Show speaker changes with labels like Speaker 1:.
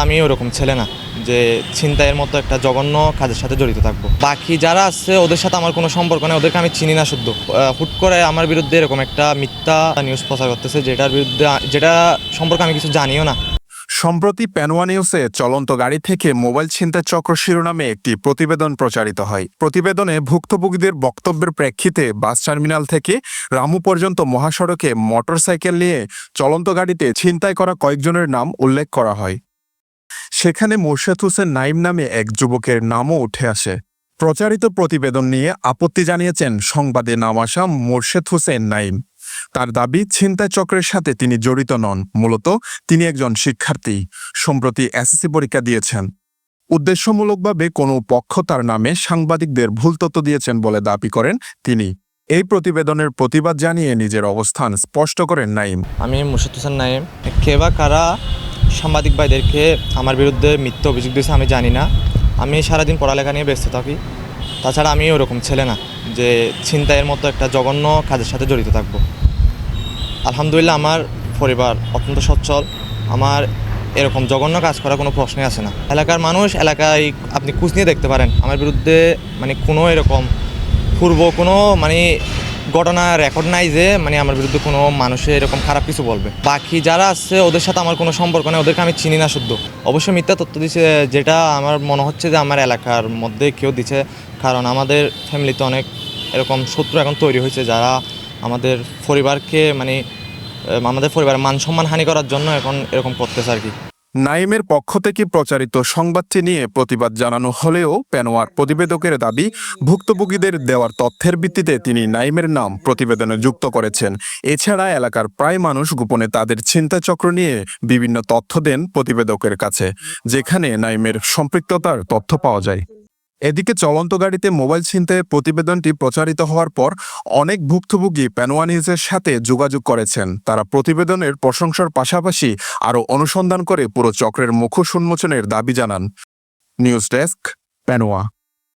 Speaker 1: আমি ওরকম ছেলে না যে ছিনতাইয়ের মতো একটা জঘন্য কাজের সাথে জড়িত থাকবো। বাকি যারা আছে ওদের সাথে আমার কোনো সম্পর্ক নেই, ওদেরকে আমি চিনি না শুদ্ধ। হুট করে আমার বিরুদ্ধে এরকম একটা মিথ্যা নিউজ প্রচার করতেছে, যেটা সম্পর্কে আমি কিছু জানিও না।
Speaker 2: সম্প্রতি পেনোয়া নিউজে চলন্ত গাড়ি থেকে মোবাইল ছিনতাই চক্র শিরোনামে একটি প্রতিবেদন প্রচারিত হয়। প্রতিবেদনে ভুক্তভোগীদের বক্তব্যের প্রেক্ষিতে বাস টার্মিনাল থেকে রামু পর্যন্ত মহাসড়কে মোটরসাইকেল নিয়ে চলন্ত গাড়িতে ছিনতাই করা কয়েকজনের নাম উল্লেখ করা হয়। সেখানে মোর্শেদ হোসেন নাইম নামে এক যুবকের নামও উঠে আসে। প্রচারিত প্রতিবেদন নিয়ে আপত্তি জানিয়েছেন সংবাদে নাম আসা মোর্শেদ হোসেন নাইম। তার দাবি, ছিনতাই চক্রের সাথে তিনি জড়িত নন। মূলত তিনি একজন শিক্ষার্থী, সম্প্রতি এসএসসি পরীক্ষা দিয়েছেন। উদ্দেশ্যমূলকভাবে কোনো পক্ষ তার নামে সাংবাদিকদের ভুল তথ্য দিয়েছেন বলে দাবি করেন তিনি। এই প্রতিবেদনের প্রতিবাদ জানিয়ে নিজের অবস্থান স্পষ্ট করেন নাইম।
Speaker 1: আমি মোর্শেদ হোসেন নাইম। কে বা কারা সাংবাদিক ভাইদেরকে আমার বিরুদ্ধে মিথ্যা অভিযোগ দিয়েছে আমি জানি না। আমি সারাদিন পড়ালেখা নিয়ে ব্যস্ত থাকি। তাছাড়া আমি ওরকম ছেলে না যে ছিনতাইয়ের মতো একটা জঘন্য কাজের সাথে জড়িত থাকবো। আলহামদুলিল্লাহ আমার পরিবার অত্যন্ত সচ্ছল। আমার এরকম জঘন্য কাজ করার কোনো প্রশ্নই আসে না। এলাকার মানুষ, এলাকায় আপনি খোঁজ নিয়ে দেখতে পারেন আমার বিরুদ্ধে কোনো এরকম পূর্ব কোনো ঘটনা রেকর্ড নাই যে আমার বিরুদ্ধে কোনো মানুষে এরকম খারাপ কিছু বলবে। বাকি যারা আছে ওদের সাথে আমার কোনো সম্পর্ক নেই, ওদেরকে আমি চিনি না শুদ্ধ। অবশ্যই মিথ্যা তথ্য দিচ্ছে, যেটা আমার মনে হচ্ছে যে আমার এলাকার মধ্যে কেউ দিচ্ছে। কারণ আমাদের ফ্যামিলিতে অনেক এরকম শত্রু এখন তৈরি হয়েছে, যারা আমাদের পরিবারকে আমাদের পরিবারের মান সম্মান হানি করার জন্য এখন এরকম করতেছে আর কি।
Speaker 2: নাইমের পক্ষ থেকে প্রচারিত সংবাদটি নিয়ে প্রতিবাদ জানানো হলেও পেনোয়ার প্রতিবেদকের দাবি, ভুক্তভোগীদের দেওয়ার তথ্যের ভিত্তিতে তিনি নাইমের নাম প্রতিবেদনে যুক্ত করেছেন। এছাড়া এলাকার প্রায় মানুষ গোপনে তাদের ছিনতাই চক্র নিয়ে বিভিন্ন তথ্য দেন প্রতিবেদকের কাছে, যেখানে নাইমের সম্পৃক্ততার তথ্য পাওয়া যায়। এদিকে চলন্ত গাড়িতে মোবাইল ছিনতাইয়ের প্রতিবেদনটি প্রচারিত হওয়ার পর অনেক ভুক্তভোগী পেনোয়া নিউজের সাথে যোগাযোগ করেছেন। তারা প্রতিবেদনের প্রশংসার পাশাপাশি আরও অনুসন্ধান করে পুরো চক্রের মুখোশ উন্মোচনের দাবি জানান। News desk, Penowa.